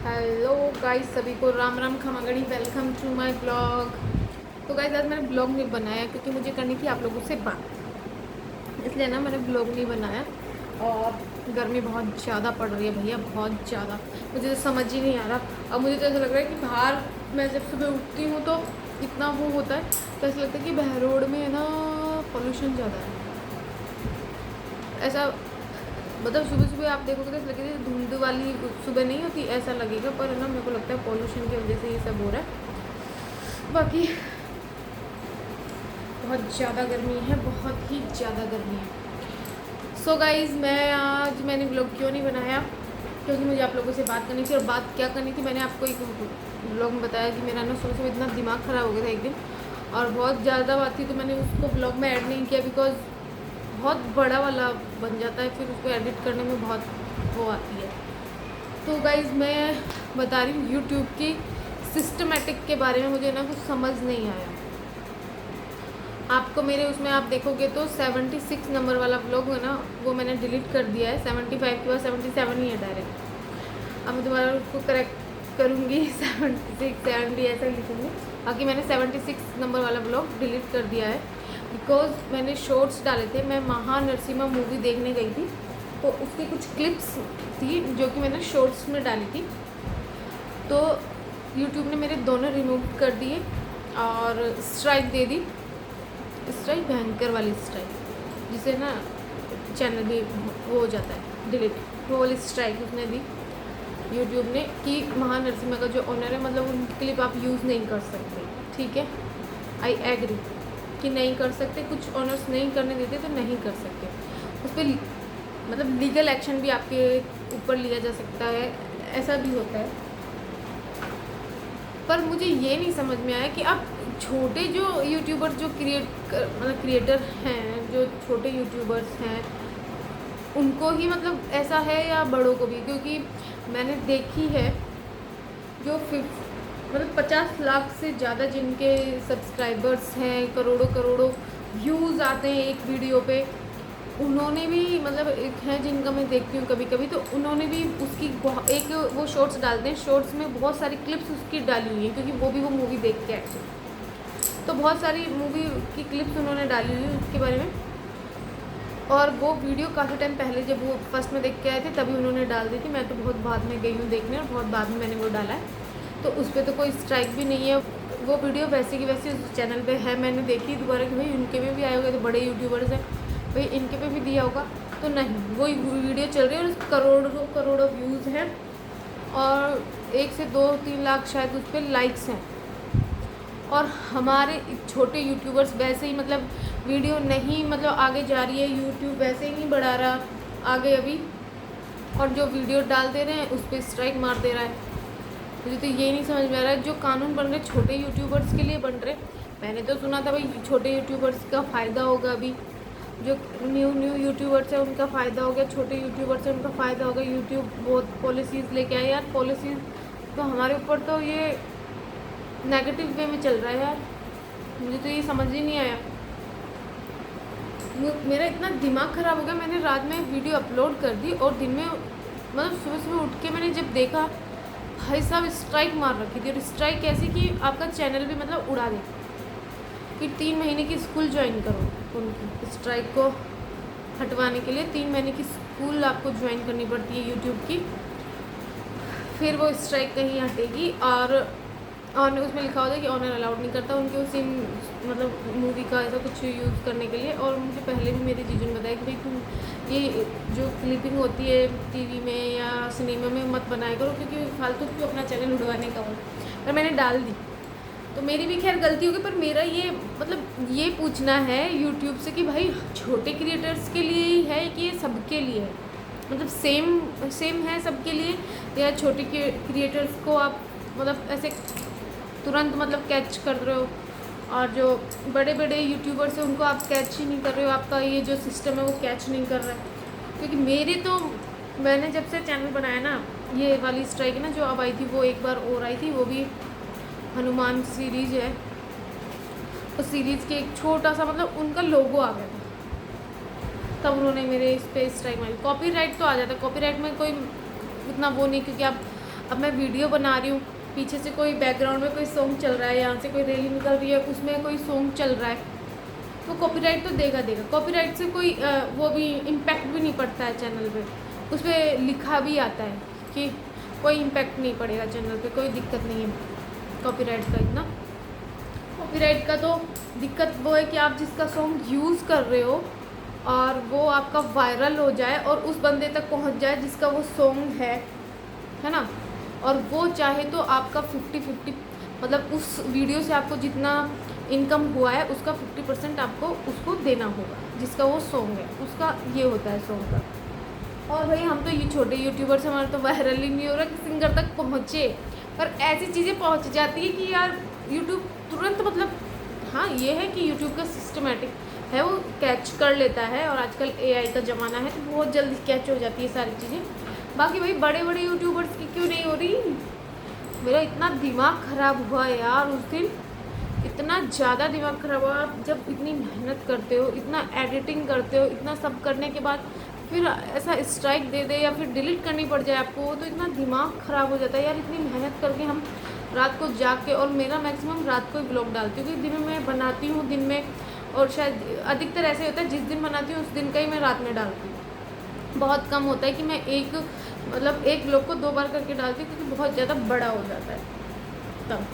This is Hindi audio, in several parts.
हेलो गाइस, सभी को राम राम खमागड़ी, वेलकम टू माय ब्लॉग। तो गाइस आज मैंने ब्लॉग नहीं बनाया क्योंकि मुझे करनी थी आप लोगों से बात, इसलिए ना मैंने ब्लॉग नहीं बनाया। और गर्मी बहुत ज़्यादा पड़ रही है भैया, बहुत ज़्यादा। मुझे तो समझ ही नहीं आ रहा। अब मुझे तो ऐसा लग रहा है कि बाहर मैं जब सुबह उठती हूँ तो इतना वो होता है, तो ऐसा लगता है कि बहरोड में है ना पॉल्यूशन ज़्यादा है। ऐसा मतलब सुबह सुबह आप देखोगे तो लगेगा धुंध वाली सुबह नहीं होती, ऐसा लगेगा। पर है ना, मेरे को लगता है पॉल्यूशन की वजह से ये सब हो रहा है। बाकी बहुत ज़्यादा गर्मी है, बहुत ही ज़्यादा गर्मी है। सो गाइज़, मैंने व्लॉग क्यों नहीं बनाया, क्योंकि मुझे आप लोगों से बात करनी थी। और बात क्या करनी थी, मैंने आपको एक व्लॉग में बताया कि मेरा ना सुबह सुबह इतना दिमाग ख़राब हो गया था एक दिन, और बहुत ज़्यादा बात थी, तो मैंने उसको व्लॉग में ऐड नहीं किया बिकॉज बहुत बड़ा वाला बन जाता है, फिर उसको एडिट करने में बहुत वो आती है। तो गाइज़ मैं बता रही हूँ यूट्यूब की सिस्टमेटिक के बारे में, मुझे ना कुछ समझ नहीं आया। आपको मेरे उसमें आप देखोगे तो 76 नंबर वाला व्लॉग है ना, वो मैंने डिलीट कर दिया है। 75 के बाद 77 ही है डायरेक्ट। अब मैं दोबारा उसको करेक्ट करूँगी 76 70 ऐसा लिखूँगी। बाकी मैंने 76 नंबर वाला व्लॉग डिलीट कर दिया है बिकॉज मैंने शॉर्ट्स डाले थे। मैं महानरसिम्हा मूवी देखने गई थी, तो उसकी कुछ क्लिप्स थी जो कि मैंने शॉर्ट्स में डाली थी, तो यूट्यूब ने मेरे दोनों रिमूव कर दिए और स्ट्राइक दे दी। स्ट्राइक भयंकर वाली स्ट्राइक, जिसे ना चैनल भी वो हो जाता है डिलीट, वो वाली स्ट्राइक उसने दी यूट्यूब ने कि महानरसिम्हा का जो ओनर है, मतलब उनकी क्लिप आप यूज़ नहीं कर सकते। ठीक है, आई एग्री कि नहीं कर सकते, कुछ ऑनर्स नहीं करने देते तो नहीं कर सकते। उस पर मतलब लीगल एक्शन भी आपके ऊपर लिया जा सकता है, ऐसा भी होता है। पर मुझे ये नहीं समझ में आया कि आप छोटे जो यूट्यूबर जो क्रिएटर हैं, जो छोटे यूट्यूबर्स हैं, उनको ही मतलब ऐसा है या बड़ों को भी? क्योंकि मैंने देखी है जो 50 लाख से ज़्यादा जिनके सब्सक्राइबर्स हैं, करोड़ों करोड़ों व्यूज़ आते हैं एक वीडियो पे, उन्होंने भी मतलब एक है जिनका मैं देखती हूँ कभी कभी, तो उन्होंने भी उसकी एक वो शॉर्ट्स डालते हैं, शॉर्ट्स में बहुत सारी क्लिप्स उसकी डाली हुई हैं, क्योंकि वो मूवी देख के एक्चुअली तो बहुत सारी मूवी की क्लिप्स उन्होंने डाली हुई है उसके बारे में। और वो वीडियो काफ़ी टाइम पहले जब वो फर्स्ट में देख के आए थे तभी उन्होंने डाल दी थी। मैं तो बहुत बाद में गई हूँ देखने, और बहुत बाद में मैंने वो डाला है, तो उस पर तो कोई स्ट्राइक भी नहीं है। वो वीडियो वैसे की वैसे उस चैनल पे है, मैंने देखी दोबारा कि भाई उनके में भी आए होंगे, तो बड़े यूट्यूबर्स हैं भाई, इनके पे भी दिया होगा। तो नहीं, वो वीडियो चल रही है और करोड़ों करोड़ों व्यूज़ हैं, और 1 से 2-3 लाख शायद उस पर लाइक्स हैं। और हमारे छोटे यूट्यूबर्स वैसे ही मतलब वीडियो नहीं मतलब आगे जा रही है, यूट्यूब वैसे ही नहीं बढ़ा रहा आगे अभी, और जो वीडियो डाल दे रहे हैं उस पर स्ट्राइक मार दे रहा है। मुझे तो ये नहीं समझ में आ रहा है, जो कानून बन रहे छोटे यूट्यूबर्स के लिए बन रहे। मैंने तो सुना था भाई छोटे यूट्यूबर्स का फ़ायदा होगा, अभी जो न्यू यूट्यूबर्स हैं उनका फ़ायदा हो गया, छोटे यूट्यूबर्स हैं उनका फ़ायदा होगा। यूट्यूब बहुत पॉलिसीज़ लेके आए यार, पॉलिसीज़ तो हमारे ऊपर तो ये नेगेटिव वे में चल रहा है यार। मुझे तो ये समझ ही नहीं आया, मेरा इतना दिमाग ख़राब हो गया। मैंने रात में वीडियो अपलोड कर दी और दिन में मतलब सुबह सुबह उठ के मैंने जब देखा, भाई साहब स्ट्राइक मार रखी थी। और स्ट्राइक कैसी कि आपका चैनल भी मतलब उड़ा दे कि 3 महीने की स्कूल ज्वाइन करो। उनकी स्ट्राइक को हटवाने के लिए 3 महीने की स्कूल आपको ज्वाइन करनी पड़ती है यूट्यूब की, फिर वो स्ट्राइक कहीं हटेगी। और उसमें लिखा होता है कि ऑनर अलाउड नहीं करता उनके उस सीन मतलब मूवी का ऐसा कुछ यूज़ करने के लिए। और मुझे पहले भी मेरे जीजू ने बताया कि भाई तुम ये जो क्लिपिंग होती है टीवी में या सिनेमा में मत बनाया करो, क्योंकि फालतू क्यों अपना चैनल उड़वाने का हो। पर मैंने डाल दी, तो मेरी भी खैर गलती होगी। पर मेरा ये मतलब ये पूछना है यूट्यूब से कि भाई छोटे क्रिएटर्स के लिए ही है कि ये सबके लिए है, मतलब सेम है सबके लिए, या छोटे क्रिएटर्स को आप मतलब ऐसे तुरंत मतलब कैच कर रहे हो, और जो बड़े बड़े यूट्यूबर्स हैं उनको आप कैच ही नहीं कर रहे हो। आपका ये जो सिस्टम है वो कैच नहीं कर रहा है। क्योंकि मेरे तो मैंने जब से चैनल बनाया ना, ये वाली स्ट्राइक ना जो अब आई थी, वो एक बार और आई थी, वो भी हनुमान सीरीज़ है, उस सीरीज़ के एक छोटा सा मतलब उनका लोगो आ गया था, तब उन्होंने मेरे इस पर स्ट्राइक मारी। कॉपीराइट तो आ जाता है, कॉपीराइट में कोई उतना वो नहीं, क्योंकि आप अब मैं वीडियो बना रही हूँ, पीछे से कोई बैकग्राउंड में कोई सॉन्ग चल रहा है, यहाँ से कोई रैली निकल रही है, उसमें कोई सॉन्ग चल रहा है, तो कॉपीराइट तो देगा। कॉपीराइट से कोई वो भी इम्पैक्ट भी नहीं पड़ता है चैनल पे, उस पर लिखा भी आता है कि कोई इम्पैक्ट नहीं पड़ेगा चैनल पे, कोई दिक्कत नहीं है कॉपीराइट का। इतना कॉपीराइट का तो दिक्कत वो है कि आप जिसका सॉन्ग यूज़ कर रहे हो और वो आपका वायरल हो जाए और उस बंदे तक पहुंच जाए जिसका वो सॉन्ग है ना, और वो चाहे तो आपका 50-50 मतलब उस वीडियो से आपको जितना इनकम हुआ है उसका 50% आपको उसको देना होगा, जिसका वो सॉन्ग है उसका ये होता है सॉन्ग का। और भाई हम तो ये छोटे यूट्यूबर्स, हमारा तो वायरल ही नहीं हो रहा कि सिंगर तक पहुँचे, पर ऐसी चीज़ें पहुँच जाती है कि यार यूट्यूब तुरंत मतलब, हाँ ये है कि यूट्यूब का सिस्टमेटिक है, वो कैच कर लेता है, और आजकल AI का ज़माना है तो बहुत जल्दी कैच हो जाती है सारी चीज़ें। बाकी भाई बड़े बड़े यूट्यूबर्स की क्यों नहीं हो रही? मेरा इतना दिमाग ख़राब हुआ यार उस दिन, इतना ज़्यादा दिमाग ख़राब हुआ। आप जब इतनी मेहनत करते हो, इतना एडिटिंग करते हो, इतना सब करने के बाद फिर ऐसा स्ट्राइक दे दे या फिर डिलीट करनी पड़ जाए आपको, तो इतना दिमाग ख़राब हो जाता है यार। इतनी मेहनत करके हम रात को जाग के, और मेरा मैक्सिमम रात को ही ब्लॉग डालती हूँ, क्योंकि दिन में मैं बनाती हूँ दिन में, और शायद अधिकतर ऐसे होता है जिस दिन बनाती हूँ उस दिन का ही मैं रात में डालती हूँ। बहुत कम होता है कि मैं एक ब्लॉग को 2 बार करके डालती हूँ, क्योंकि बहुत ज़्यादा बड़ा हो जाता है तब।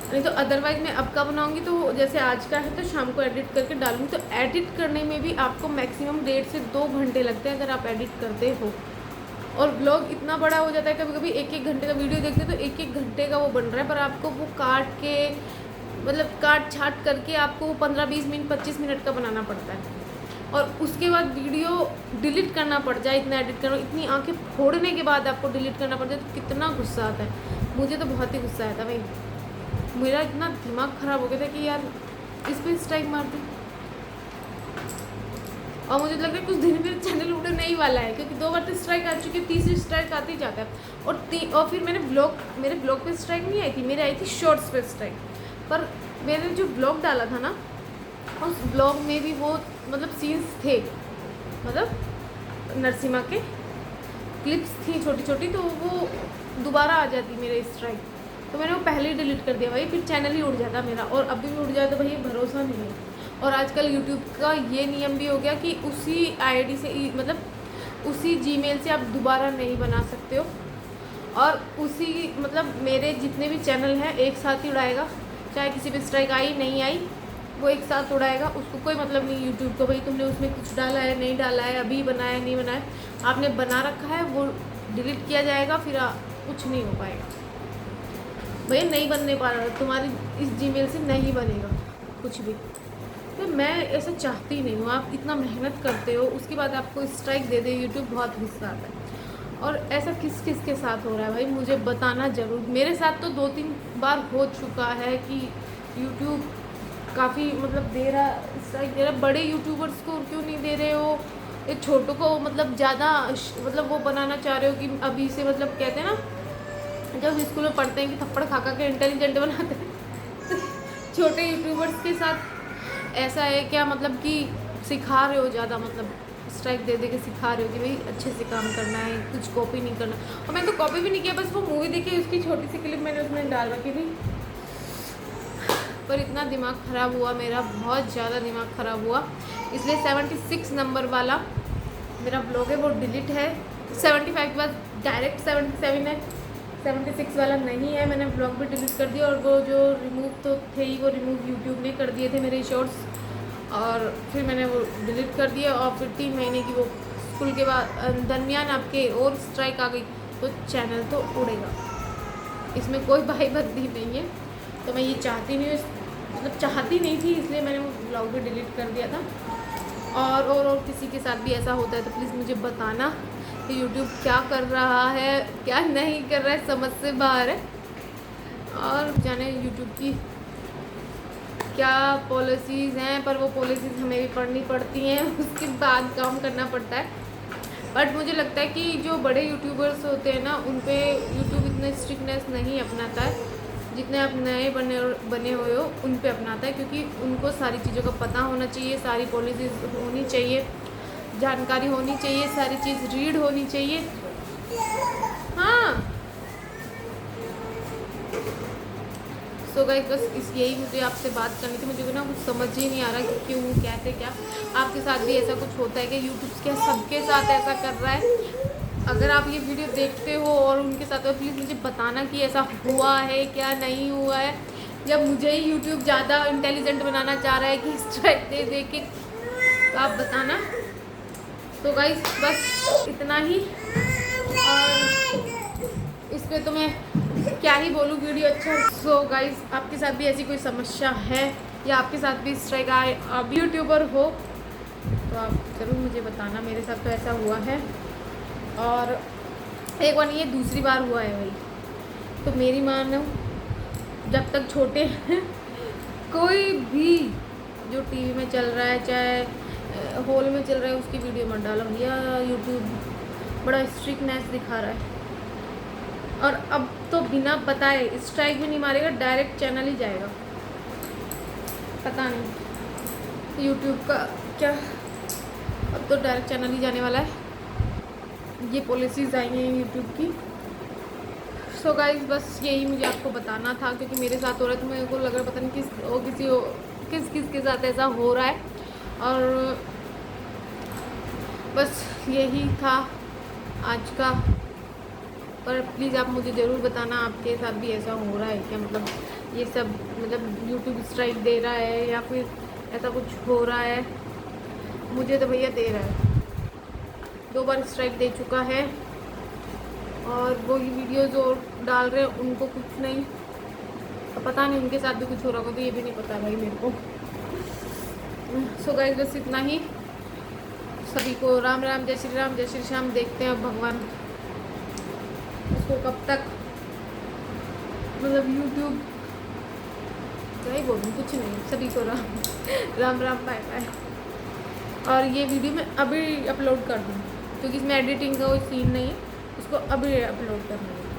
नहीं तो अदरवाइज़ मैं अब का बनाऊँगी तो जैसे आज का है तो शाम को एडिट करके डालूँगी, तो एडिट करने में भी आपको मैक्सिमम 1.5 से 2 घंटे लगते हैं अगर आप एडिट करते हो। और ब्लॉग इतना बड़ा हो जाता है, कभी कभी 1-1 घंटे का वीडियो देखते हैं तो 1-1 घंटे का वो बन रहा है, पर आपको वो काट के मतलब काट छाट करके आपको 15-20 मिनट 25 मिनट का बनाना पड़ता है, और उसके बाद वीडियो डिलीट करना पड़ जाए, इतना एडिट करो, इतनी आंखें फोड़ने के बाद आपको डिलीट करना पड़ जाए तो कितना गुस्सा आता है। मुझे तो बहुत ही गुस्सा आया था भाई, मेरा इतना दिमाग ख़राब हो गया था कि यार इस पर स्ट्राइक मार दी। और मुझे लग रहा है कुछ दिन में चैनल उड़ने नहीं वाला है, क्योंकि 2 बार तो स्ट्राइक आ चुकी है, तीसरी स्ट्राइक आते ही जाता है। और फिर मेरे ब्लॉग पे स्ट्राइक नहीं आई थी, मेरी आई थी शॉर्ट्स पे स्ट्राइक। पर मैंने जो ब्लॉग डाला था ना, उस ब्लॉग में भी वो मतलब सीन्स थे, मतलब नरसिम्हा के क्लिप्स थी छोटी छोटी, तो वो दोबारा आ जाती मेरे स्ट्राइक, तो मैंने वो पहले ही डिलीट कर दिया भाई, फिर चैनल ही उड़ जाता मेरा, और अभी भी उड़ जाए तो भाई भरोसा नहीं है। और आजकल यूट्यूब का ये नियम भी हो गया कि उसी आईडी से मतलब उसी जीमेल से आप दोबारा नहीं बना सकते हो, और उसी मतलब मेरे जितने भी चैनल हैं एक साथ ही उड़ाएगा, चाहे किसी पे स्ट्राइक आई नहीं आई, वो एक साथ उड़ाएगा, उसको कोई मतलब नहीं यूट्यूब को भाई तुमने उसमें कुछ डाला है नहीं डाला है, अभी बनाया नहीं बनाया, आपने बना रखा है वो डिलीट किया जाएगा, फिर कुछ नहीं हो पाएगा भैया, नहीं बनने पा रहा तुम्हारी इस जीमेल से नहीं बनेगा कुछ भी। तो मैं ऐसा चाहती नहीं हूँ, आप इतना मेहनत करते हो उसके बाद आपको स्ट्राइक दे दे यूट्यूब, बहुत गुस्सा आता है। और ऐसा किस किस के साथ हो रहा है भाई मुझे बताना ज़रूर। मेरे साथ तो 2-3 बार हो चुका है कि यूट्यूब काफ़ी मतलब दे रहा स्ट्राइक दे रहा। बड़े यूट्यूबर्स को क्यों नहीं दे रहे हो, एक छोटों को मतलब ज़्यादा मतलब वो बनाना चाह रहे हो कि अभी से मतलब कहते हैं ना जब स्कूल में पढ़ते हैं कि थप्पड़ खा खा के इंटेलिजेंट बनाते हैं छोटे यूट्यूबर्स के साथ ऐसा है क्या, मतलब कि सिखा रहे हो ज़्यादा, मतलब स्ट्राइक दे दे के सिखा रहे हो कि भाई अच्छे से काम करना है, कुछ कॉपी नहीं करना। और मैंने तो कॉपी भी नहीं किया, बस वो मूवी देखी उसकी छोटी सी क्लिप मैंने उसमें डाल रखी थी। पर इतना दिमाग ख़राब हुआ मेरा, बहुत ज़्यादा दिमाग ख़राब हुआ, इसलिए 76 नंबर वाला मेरा ब्लॉग है वो डिलीट है। 75 के बाद डायरेक्ट 77 है, 76 वाला नहीं है। मैंने ब्लॉग भी डिलीट कर दिया, और वो जो रिमूव तो थे ही वो रिमूव यूट्यूब ने कर दिए थे मेरे शॉर्ट्स, और फिर मैंने वो डिलीट कर दिया। और फिर 3 महीने की वो स्कूल के बाद दरमियान आपके और स्ट्राइक आ गई तो चैनल तो उड़ेगा, इसमें कोई भाई बंदी नहीं है। तो मैं ये चाहती नहीं, मतलब चाहती नहीं थी, इसलिए मैंने वो ब्लॉग भी डिलीट कर दिया था। और किसी के साथ भी ऐसा होता है तो प्लीज़ मुझे बताना कि यूट्यूब क्या कर रहा है क्या नहीं कर रहा है, समझ से बाहर है। और जाने यूट्यूब की क्या पॉलिसीज़ हैं, पर वो पॉलिसीज़ हमें भी पढ़नी पड़ती हैं, उसके बाद काम करना पड़ता है। बट मुझे लगता है कि जो बड़े यूट्यूबर्स होते हैं ना उन पे यूट्यूब इतने स्ट्रिक्टनेस नहीं अपनाता है जितने आप नए बने हुए हो उन पे अपनाता है, क्योंकि उनको सारी चीज़ों का पता होना चाहिए, सारी पॉलिसीज़ होनी चाहिए, जानकारी होनी चाहिए, सारी चीज़ रीड होनी चाहिए। हाँ सो गाइस बस यही मुझे आपसे बात करनी थी। मुझे ना कुछ समझ ही नहीं आ रहा कि क्यों, कैसे, क्या आपके साथ भी ऐसा कुछ होता है कि यूट्यूब क्या सबके साथ ऐसा कर रहा है? अगर आप ये वीडियो देखते हो और उनके साथ, तो प्लीज़ मुझे बताना कि ऐसा हुआ है क्या नहीं हुआ है, या मुझे ही यूट्यूब ज़्यादा इंटेलिजेंट बनाना चाह रहा है कि स्ट्राइक दे दे के, तो आप बताना। तो गाइस बस इतना ही, और इस पर तो मैं क्या ही बोलूँ, वीडियो अच्छा। सो गाइस आपके साथ भी ऐसी कोई समस्या है या आपके साथ भी स्ट्राइक आए, आप यूट्यूबर हो, तो आप ज़रूर मुझे बताना। मेरे साथ तो ऐसा हुआ है, और एक बार नहीं, ये दूसरी बार हुआ है भाई। तो मेरी मानो, जब तक छोटे हैं कोई भी जो टीवी में चल रहा है, चाहे हॉल में चल रहा है, उसकी वीडियो मत डालो भैया। यूट्यूब बड़ा स्ट्रिक्टनेस दिखा रहा है, और अब तो बिना बताए स्ट्राइक भी नहीं मारेगा, डायरेक्ट चैनल ही जाएगा। पता नहीं यूट्यूब का क्या, अब तो डायरेक्ट चैनल ही जाने वाला है। ये पॉलिसीज़ आई हैं यूट्यूब की। सो गाइस बस यही मुझे आपको बताना था, क्योंकि मेरे साथ हो रहा है, तो मेरे को लग रहा है पता नहीं किस के साथ ऐसा हो रहा है। और बस यही था आज का, पर प्लीज़ आप मुझे ज़रूर बताना आपके साथ भी ऐसा हो रहा है क्या? मतलब ये सब, मतलब यूट्यूब स्ट्राइक दे रहा है या फिर ऐसा कुछ हो रहा है? मुझे तो भैया दे रहा है, 2 बार स्ट्राइक दे चुका है, और वो ही वीडियोज़ और डाल रहे हैं, उनको कुछ नहीं। तो पता नहीं उनके साथ भी कुछ हो रहा होगा, तो ये भी नहीं पता भाई मेरे को। सो गाइस बस इतना ही। सभी को राम राम, जय श्री राम, जय श्री श्याम। देखते हैं अब भगवान उसको कब तक, मतलब यूट्यूब क्या ही बोलूँ, कुछ नहीं। सभी को राम राम राम, बाय बाय। और ये वीडियो मैं अभी अपलोड कर दूँ, क्योंकि इसमें एडिटिंग का कोई सीन नहीं है, उसको अभी अपलोड करना है।